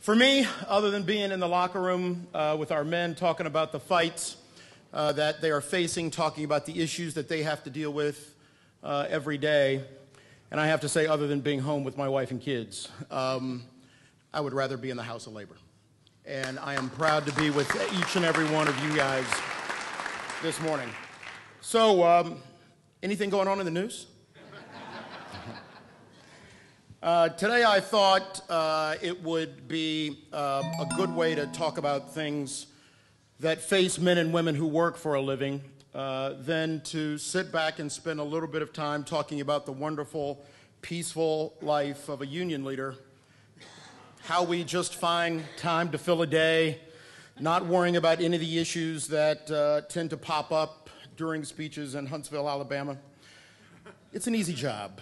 For me, other than being in the locker room with our men talking about the fights that they are facing, talking about the issues that they have to deal with every day, and I have to say, other than being home with my wife and kids, I would rather be in the House of Labor. And I am proud to be with each and every one of you guys this morning. So, anything going on in the news? Today I thought it would be a good way to talk about things that face men and women who work for a living than to sit back and spend a little bit of time talking about the wonderful, peaceful life of a union leader, how we just find time to fill a day, not worrying about any of the issues that tend to pop up during speeches in Huntsville, Alabama. It's an easy job.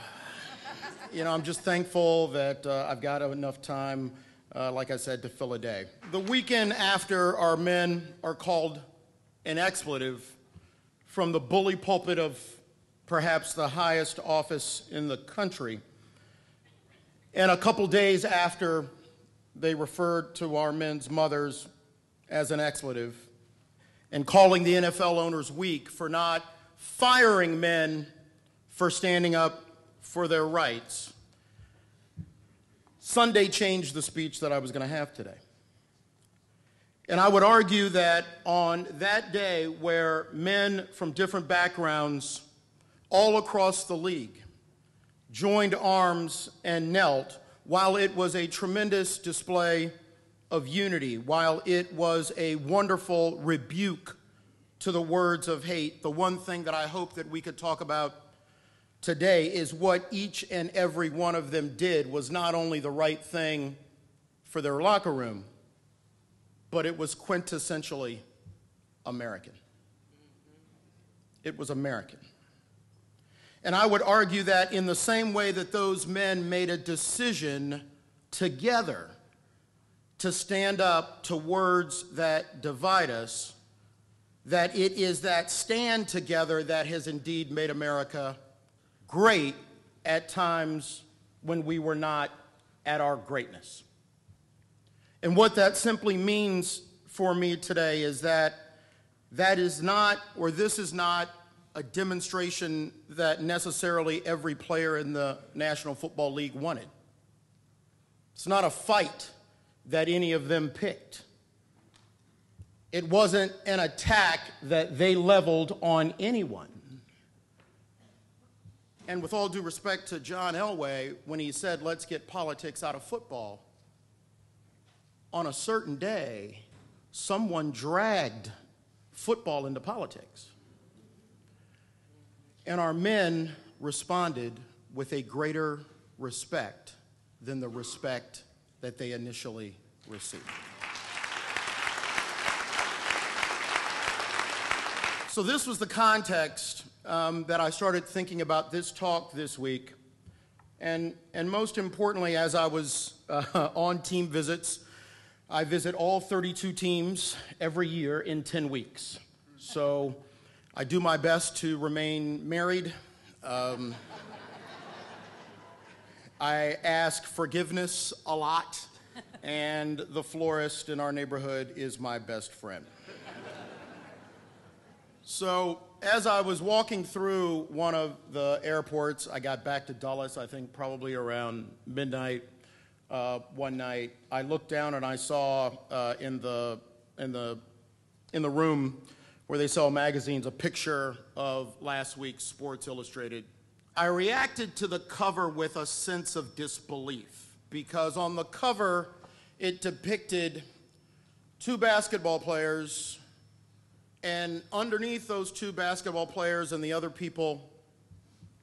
You know, I'm just thankful that I've got enough time, like I said, to fill a day. The weekend after our men are called an expletive from the bully pulpit of perhaps the highest office in the country, and a couple days after they referred to our men's mothers as an expletive, and calling the NFL owners weak for not firing men for standing up for their rights, Sunday changed the speech that I was going to have today. And I would argue that on that day where men from different backgrounds all across the league joined arms and knelt, while it was a tremendous display of unity, while it was a wonderful rebuke to the words of hate, the one thing that I hope that we could talk about today is what each and every one of them did was not only the right thing for their locker room, but it was quintessentially American. It was American. And I would argue that in the same way that those men made a decision together to stand up to words that divide us, that it is that stand together that has indeed made America great at times when we were not at our greatness. And what that simply means for me today is that is not, or this is not, a demonstration that necessarily every player in the National Football League wanted. It's not a fight that any of them picked. It wasn't an attack that they leveled on anyone. And with all due respect to John Elway, when he said, let's get politics out of football, on a certain day, someone dragged football into politics. And our men responded with a greater respect than the respect that they initially received. So this was the context that I started thinking about this talk this week. And most importantly, as I was on team visits, I visit all 32 teams every year in 10 weeks. So I do my best to remain married. I ask forgiveness a lot, and the florist in our neighborhood is my best friend. So as I was walking through one of the airports, I got back to Dulles, I think probably around midnight one night. I looked down and I saw in the room where they sell magazines a picture of last week's Sports Illustrated. I reacted to the cover with a sense of disbelief because on the cover it depicted two basketball players, and underneath those two basketball players and the other people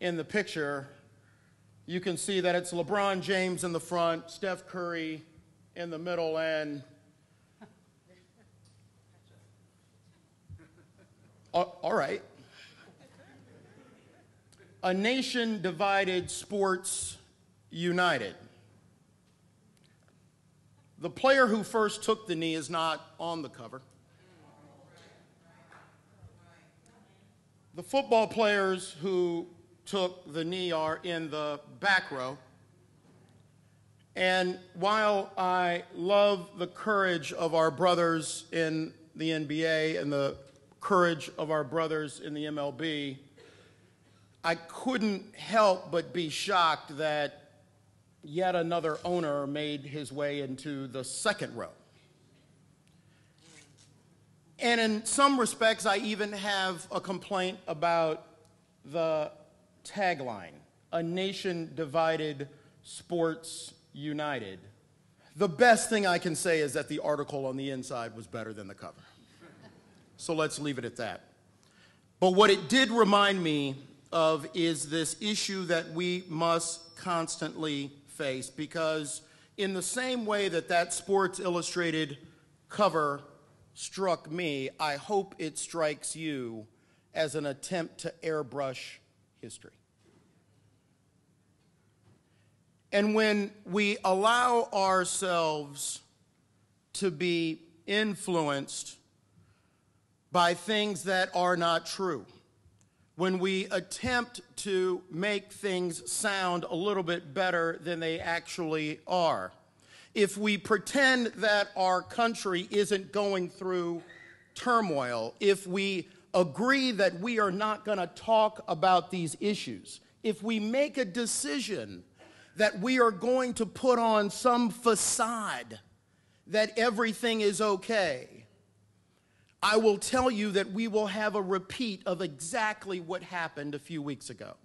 in the picture, you can see that it's LeBron James in the front, Steph Curry in the middle, and all right. A nation divided, sports united. The player who first took the knee is not on the cover. The football players who took the knee are in the back row. And while I love the courage of our brothers in the NBA and the courage of our brothers in the MLB, I couldn't help but be shocked that yet another owner made his way into the second row. And in some respects, I even have a complaint about the tagline, "A nation divided, sports united." The best thing I can say is that the article on the inside was better than the cover. So let's leave it at that. But what it did remind me of is this issue that we must constantly face, because in the same way that that Sports Illustrated cover struck me, I hope it strikes you as an attempt to airbrush history. And when we allow ourselves to be influenced by things that are not true, when we attempt to make things sound a little bit better than they actually are, if we pretend that our country isn't going through turmoil, if we agree that we are not going to talk about these issues, if we make a decision that we are going to put on some facade that everything is okay, I will tell you that we will have a repeat of exactly what happened a few weeks ago.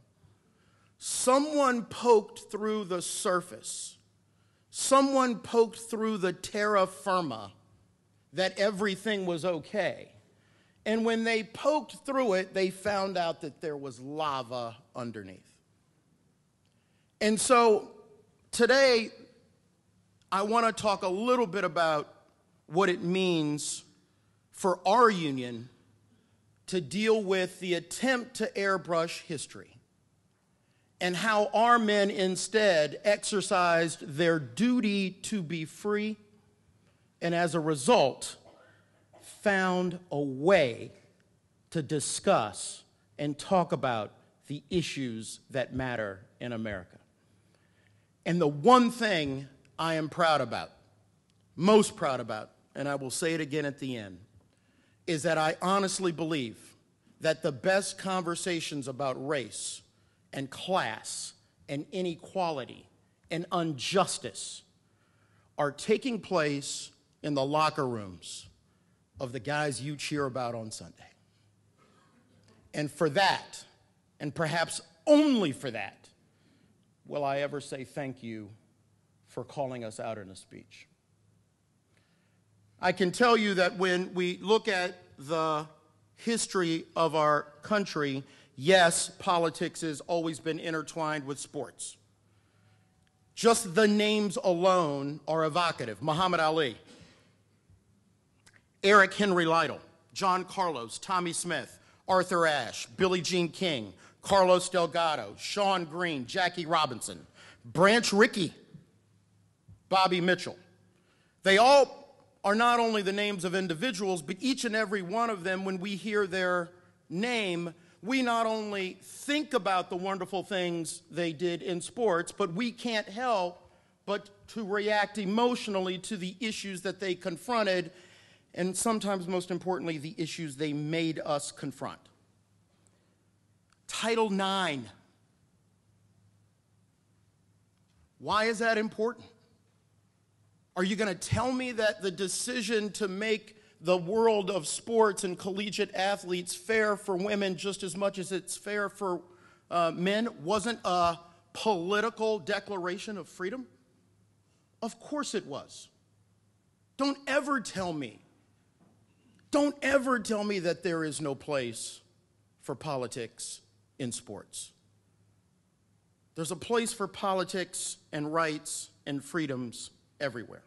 Someone poked through the surface. Someone poked through the terra firma that everything was okay. And when they poked through it, they found out that there was lava underneath. And so today, I want to talk a little bit about what it means for our union to deal with the attempt to airbrush history, and how our men instead exercised their duty to be free, and as a result, found a way to discuss and talk about the issues that matter in America. And the one thing I am proud about, most proud about, and I will say it again at the end, is that I honestly believe that the best conversations about race and class and inequality and injustice are taking place in the locker rooms of the guys you cheer about on Sunday. And for that, and perhaps only for that, will I ever say thank you for calling us out in a speech. I can tell you that when we look at the history of our country, yes, politics has always been intertwined with sports. Just the names alone are evocative. Muhammad Ali, Eric Henry Lytle, John Carlos, Tommy Smith, Arthur Ashe, Billie Jean King, Carlos Delgado, Shawn Green, Jackie Robinson, Branch Rickey, Bobby Mitchell. They all are not only the names of individuals, but each and every one of them, when we hear their name, we not only think about the wonderful things they did in sports, but we can't help but to react emotionally to the issues that they confronted, and sometimes, most importantly, the issues they made us confront. Title IX. Why is that important? Are you going to tell me that the decision to make the world of sports and collegiate athletes fair for women just as much as it's fair for men wasn't a political declaration of freedom? Of course it was. Don't ever tell me that there is no place for politics in sports. There's a place for politics and rights and freedoms everywhere.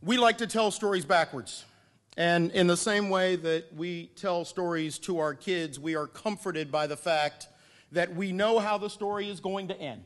We like to tell stories backwards. And in the same way that we tell stories to our kids, we are comforted by the fact that we know how the story is going to end.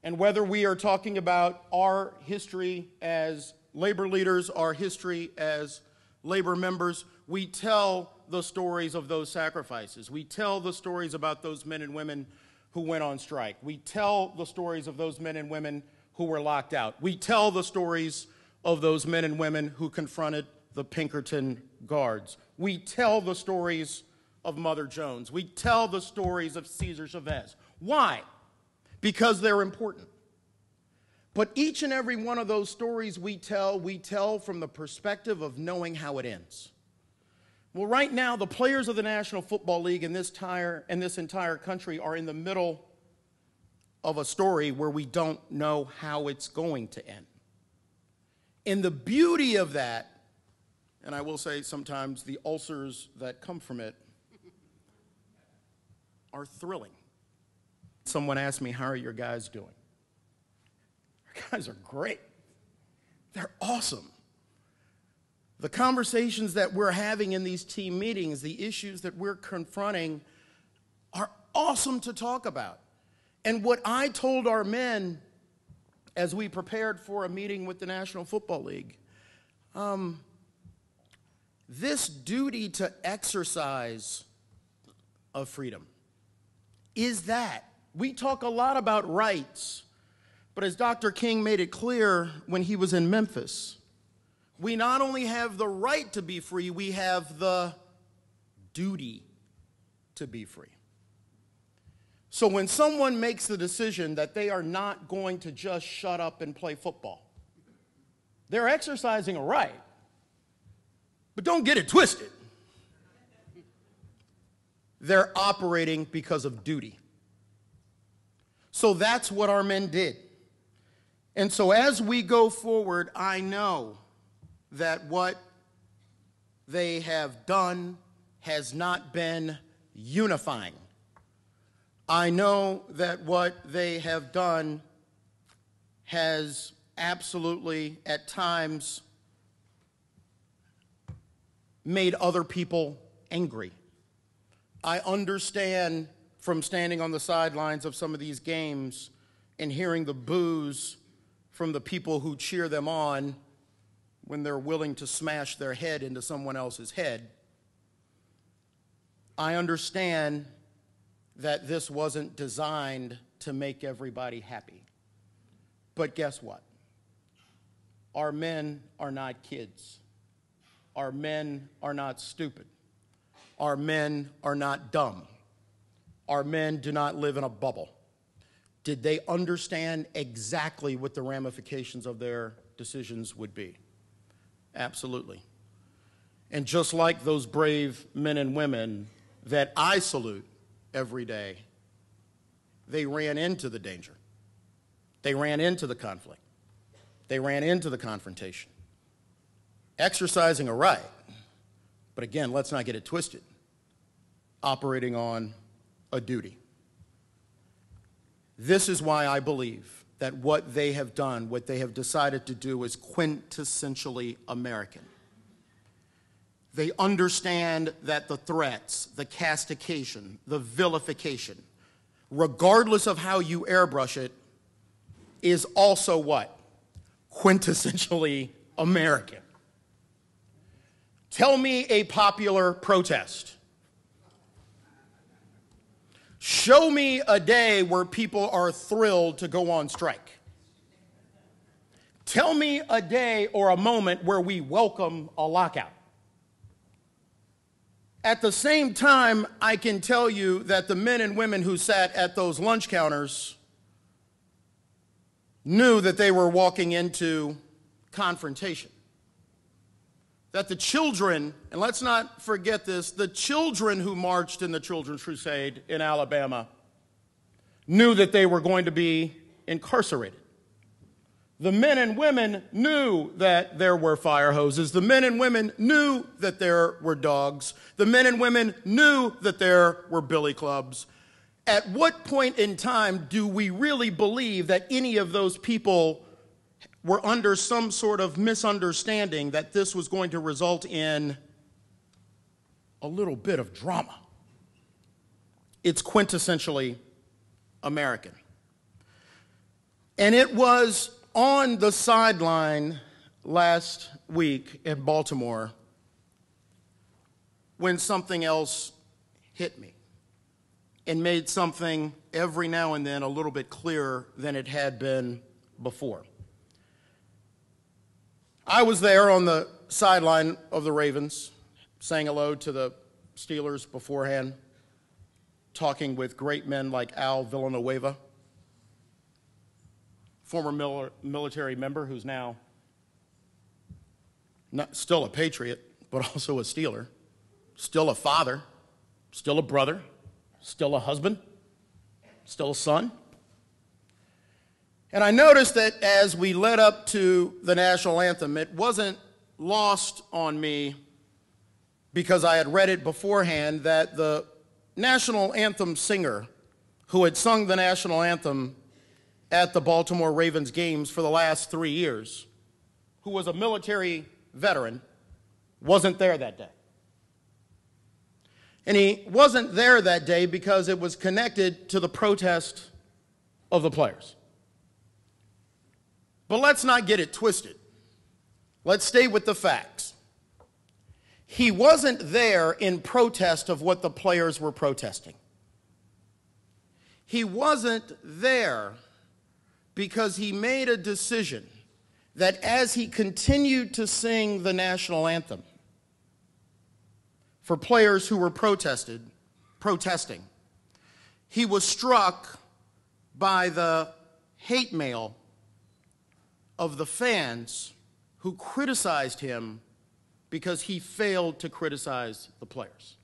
And whether we are talking about our history as labor leaders, our history as labor members, we tell the stories of those sacrifices. We tell the stories about those men and women who went on strike. We tell the stories of those men and women who were locked out. We tell the stories of those men and women who confronted the Pinkerton guards. We tell the stories of Mother Jones. We tell the stories of Cesar Chavez. Why? Because they're important. But each and every one of those stories we tell from the perspective of knowing how it ends. Well, right now, the players of the National Football League in this entire country are in the middle of a story where we don't know how it's going to end. And the beauty of that, and I will say sometimes the ulcers that come from it, are thrilling. Someone asked me, how are your guys doing? Our guys are great. They're awesome. The conversations that we're having in these team meetings, the issues that we're confronting are awesome to talk about. And what I told our men as we prepared for a meeting with the National Football League, this duty to exercise of freedom is that. We talk a lot about rights, but as Dr. King made it clear when he was in Memphis, we not only have the right to be free, we have the duty to be free. So when someone makes the decision that they are not going to just shut up and play football, they're exercising a right. But don't get it twisted. They're operating because of duty. So that's what our men did. And so as we go forward, I know that what they have done has not been unifying. I know that what they have done has absolutely, at times, made other people angry. I understand from standing on the sidelines of some of these games and hearing the boos from the people who cheer them on when they're willing to smash their head into someone else's head. I understand that this wasn't designed to make everybody happy. But guess what? Our men are not kids. Our men are not stupid. Our men are not dumb. Our men do not live in a bubble. Did they understand exactly what the ramifications of their decisions would be? Absolutely. And just like those brave men and women that I salute every day, they ran into the danger. They ran into the conflict. They ran into the confrontation. Exercising a right, but again, let's not get it twisted, operating on a duty. This is why I believe that what they have done, what they have decided to do, is quintessentially American. They understand that the threats, the castigation, the vilification, regardless of how you airbrush it, is also what? Quintessentially American. Tell me a popular protest. Show me a day where people are thrilled to go on strike. Tell me a day or a moment where we welcome a lockout. At the same time, I can tell you that the men and women who sat at those lunch counters knew that they were walking into confrontation. That the children, and let's not forget this, the children who marched in the Children's Crusade in Alabama knew that they were going to be incarcerated. The men and women knew that there were fire hoses. The men and women knew that there were dogs. The men and women knew that there were billy clubs. At what point in time do we really believe that any of those people were under some sort of misunderstanding that this was going to result in a little bit of drama? It's quintessentially American. And it was on the sideline last week in Baltimore when something else hit me and made something every now and then a little bit clearer than it had been before. I was there on the sideline of the Ravens, saying hello to the Steelers beforehand, talking with great men like Al Villanueva, former military member who's now still a Patriot, but also a Steeler, still a father, still a brother, still a husband, still a son. And I noticed that as we led up to the national anthem, it wasn't lost on me, because I had read it beforehand, that the national anthem singer who had sung the national anthem at the Baltimore Ravens games for the last 3 years, who was a military veteran, wasn't there that day. And he wasn't there that day because it was connected to the protest of the players. But let's not get it twisted. Let's stay with the facts. He wasn't there in protest of what the players were protesting. He wasn't there because he made a decision that as he continued to sing the national anthem for players who were protesting, he was struck by the hate mail of the fans who criticized him because he failed to criticize the players.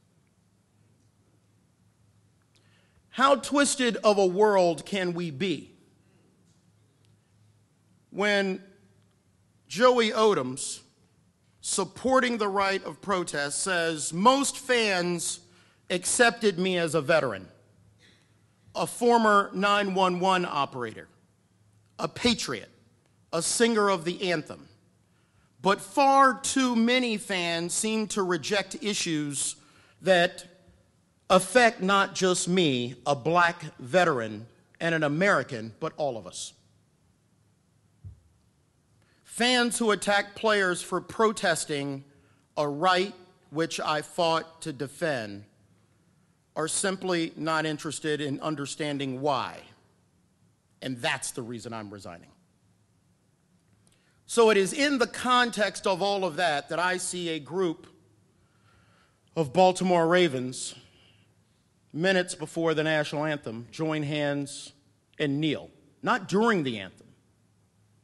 How twisted of a world can we be when Joey Odoms, supporting the right of protest, says, most fans accepted me as a veteran, a former 911 operator, a patriot, a singer of the anthem. But far too many fans seem to reject issues that affect not just me, a black veteran and an American, but all of us. Fans who attack players for protesting a right which I fought to defend are simply not interested in understanding why. And that's the reason I'm resigning. So it is in the context of all of that that I see a group of Baltimore Ravens, minutes before the national anthem, join hands and kneel. Not during the anthem,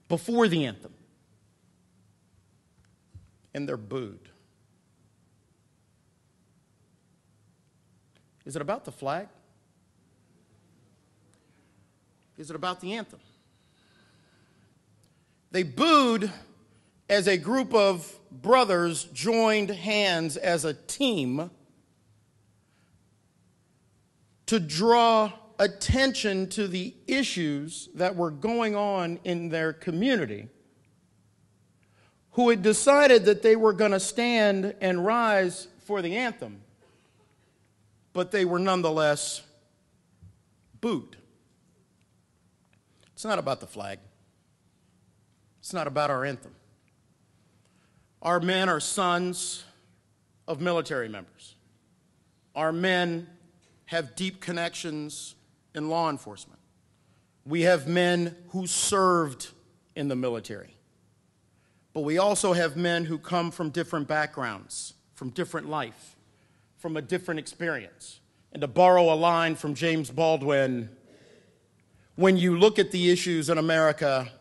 before the anthem. And they're booed. Is it about the flag? Is it about the anthem? They booed as a group of brothers joined hands as a team to draw attention to the issues that were going on in their community, who had decided that they were going to stand and rise for the anthem, but they were nonetheless booed. It's not about the flag. It's not about our anthem. Our men are sons of military members. Our men have deep connections in law enforcement. We have men who served in the military. But we also have men who come from different backgrounds, from different life, from a different experience. And to borrow a line from James Baldwin, when you look at the issues in America,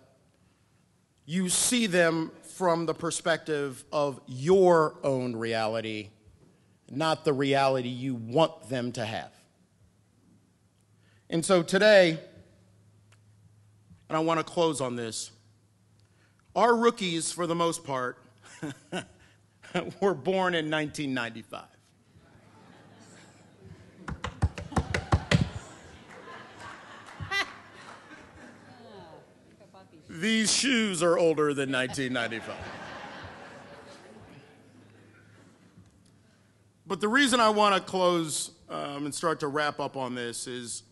you see them from the perspective of your own reality, not the reality you want them to have. And so today, and I want to close on this, our rookies, for the most part, were born in 1995. These shoes are older than 1995. But the reason I want to close and start to wrap up on this is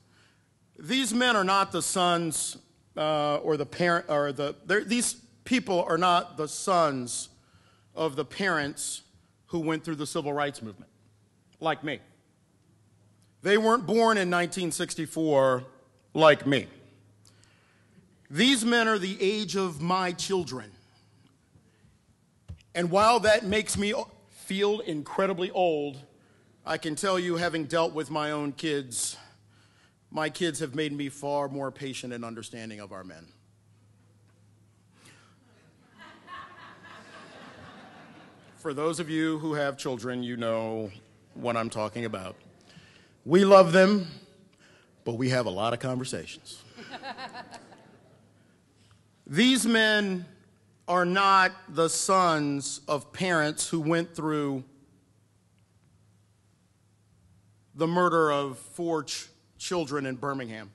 these men are not the sons or the parent, or these people are not the sons of the parents who went through the civil rights movement, like me. They weren't born in 1964 like me. These men are the age of my children. And while that makes me feel incredibly old, I can tell you, having dealt with my own kids, my kids have made me far more patient and understanding of our men. For those of you who have children, you know what I'm talking about. We love them, but we have a lot of conversations. These men are not the sons of parents who went through the murder of 4 children in Birmingham.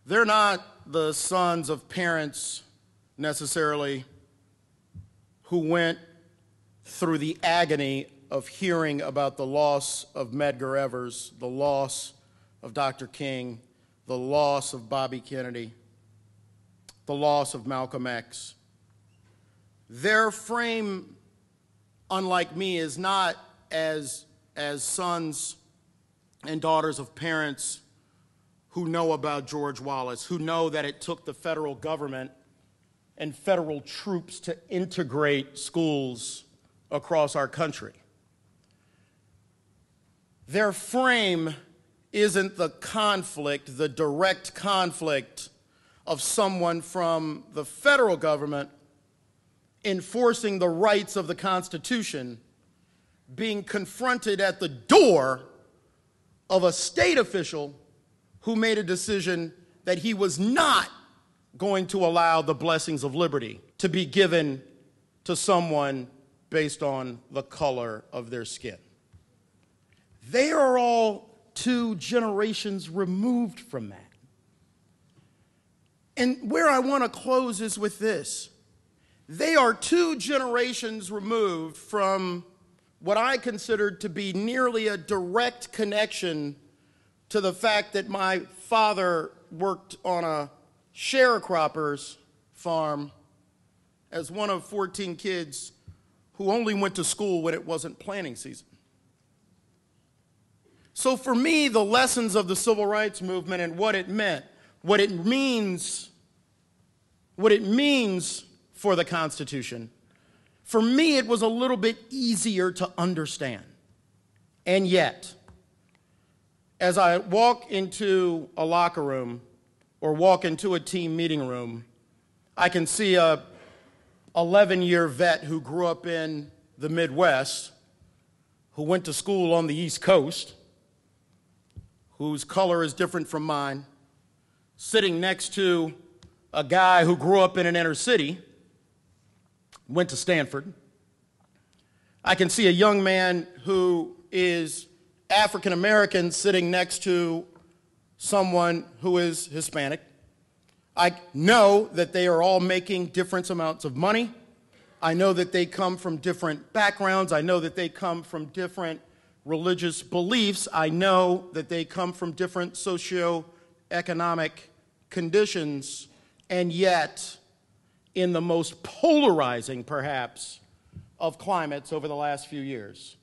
They're not the sons of parents necessarily who went through the agony of hearing about the loss of Medgar Evers, the loss of Dr. King, the loss of Bobby Kennedy, the loss of Malcolm X. Their frame, unlike me, is not as sons and daughters of parents who know about George Wallace, who know that it took the federal government and federal troops to integrate schools across our country. Their frame isn't the conflict, the direct conflict of someone from the federal government enforcing the rights of the Constitution being confronted at the door of a state official who made a decision that he was not going to allow the blessings of liberty to be given to someone based on the color of their skin. They are all 2 generations removed from that. And where I want to close is with this. They are 2 generations removed from what I considered to be nearly a direct connection to the fact that my father worked on a sharecropper's farm as one of 14 kids who only went to school when it wasn't planting season. So for me, the lessons of the civil rights movement and what it meant, what it means for the Constitution, for me, it was a little bit easier to understand. And yet, as I walk into a locker room or walk into a team meeting room, I can see a 11-year vet who grew up in the Midwest, who went to school on the East Coast, whose color is different from mine, sitting next to a guy who grew up in an inner city, went to Stanford. I can see a young man who is African American sitting next to someone who is Hispanic. I know that they are all making different amounts of money. I know that they come from different backgrounds. I know that they come from different religious beliefs. I know that they come from different socioeconomic conditions, and yet, in the most polarizing, perhaps, of climates over the last few years,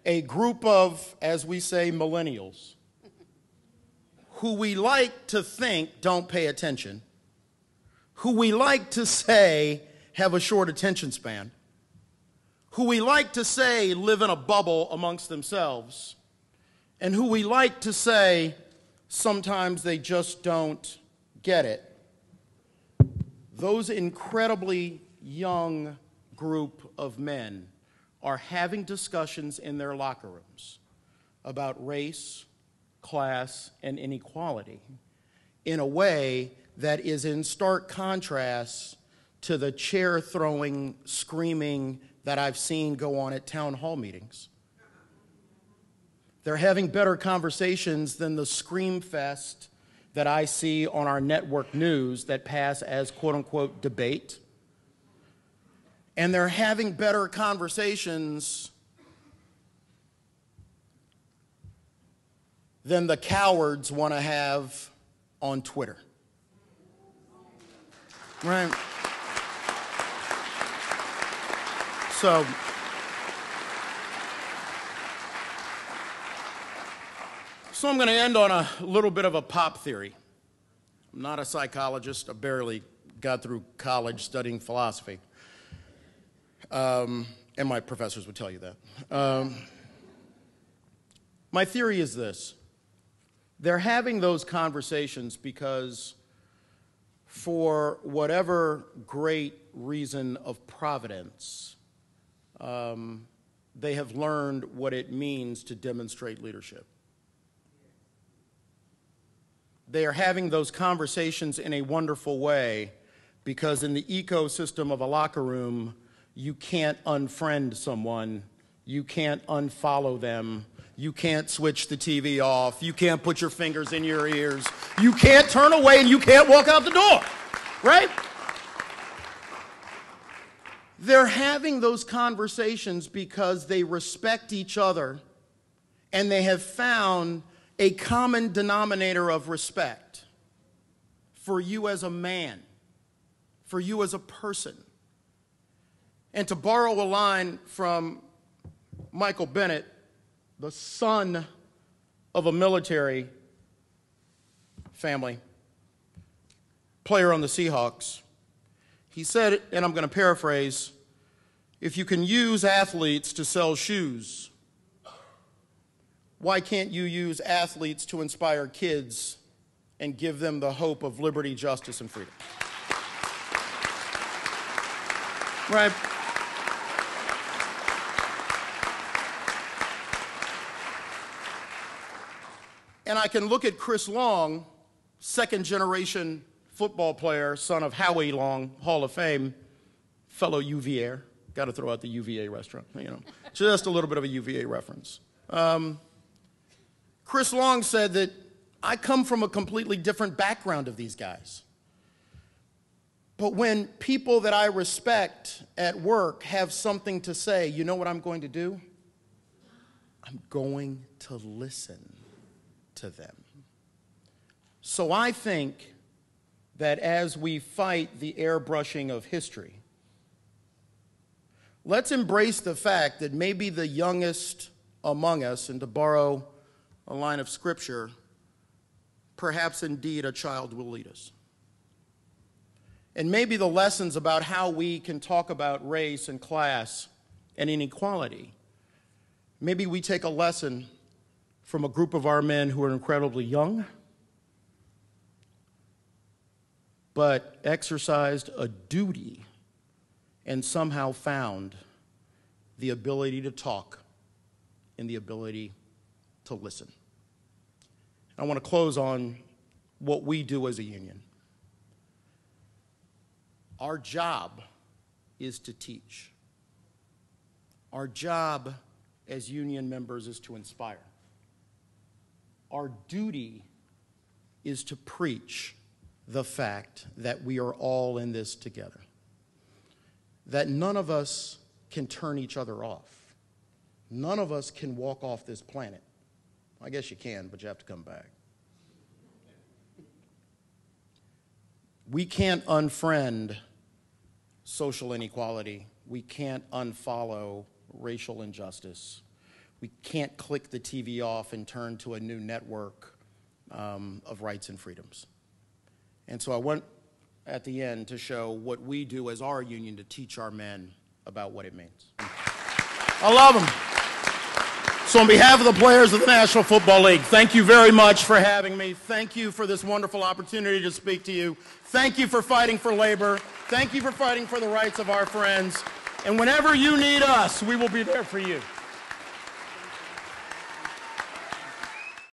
a group of, as we say, millennials, who we like to think don't pay attention, who we like to say have a short attention span, who we like to say live in a bubble amongst themselves, and who we like to say sometimes they just don't get it. Those incredibly young group of men are having discussions in their locker rooms about race, class, and inequality in a way that is in stark contrast to the chair-throwing, screaming that I've seen go on at town hall meetings. They're having better conversations than the scream fest that I see on our network news that pass as quote-unquote debate. And they're having better conversations than the cowards want to have on Twitter. Right? So I'm going to end on a little bit of a pop theory. not a psychologist. I barely got through college studying philosophy. And my professors would tell you that. My theory is this. They're having those conversations because for whatever great reason of providence, they have learned what it means to demonstrate leadership. They are having those conversations in a wonderful way because in the ecosystem of a locker room, you can't unfriend someone, you can't unfollow them, you can't switch the TV off, you can't put your fingers in your ears, you can't turn away and you can't walk out the door, right? They're having those conversations because they respect each other and they have found a common denominator of respect for you as a man, for you as a person. And to borrow a line from Michael Bennett, the son of a military family, player on the Seahawks, he said, and I'm going to paraphrase, if you can use athletes to sell shoes, why can't you use athletes to inspire kids and give them the hope of liberty, justice, and freedom? Right? And I can look at Chris Long, second-generation football player, son of Howie Long, Hall of Fame, fellow UVA. Got to throw out the UVA restaurant, you know. Just a little bit of a UVA reference. Chris Long said that I come from a completely different background of these guys. But when people that I respect at work have something to say, you know what I'm going to do? I'm going to listen to them. So I think that as we fight the airbrushing of history, let's embrace the fact that maybe the youngest among us, and to borrow a line of scripture, perhaps indeed a child will lead us. And maybe the lessons about how we can talk about race and class and inequality, maybe we take a lesson from a group of our men who are incredibly young, but exercised a duty and somehow found the ability to talk and the ability to listen. I want to close on what we do as a union. Our job is to teach. Our job as union members is to inspire. Our duty is to preach the fact that we are all in this together, that none of us can turn each other off. None of us can walk off this planet. I guess you can, but you have to come back. We can't unfriend social inequality. We can't unfollow racial injustice. We can't click the TV off and turn to a new network of rights and freedoms. And so I want, at the end, to show what we do as our union to teach our men about what it means. I love them. So on behalf of the players of the National Football League, thank you very much for having me. Thank you for this wonderful opportunity to speak to you. Thank you for fighting for labor. Thank you for fighting for the rights of our friends. And whenever you need us, we will be there for you.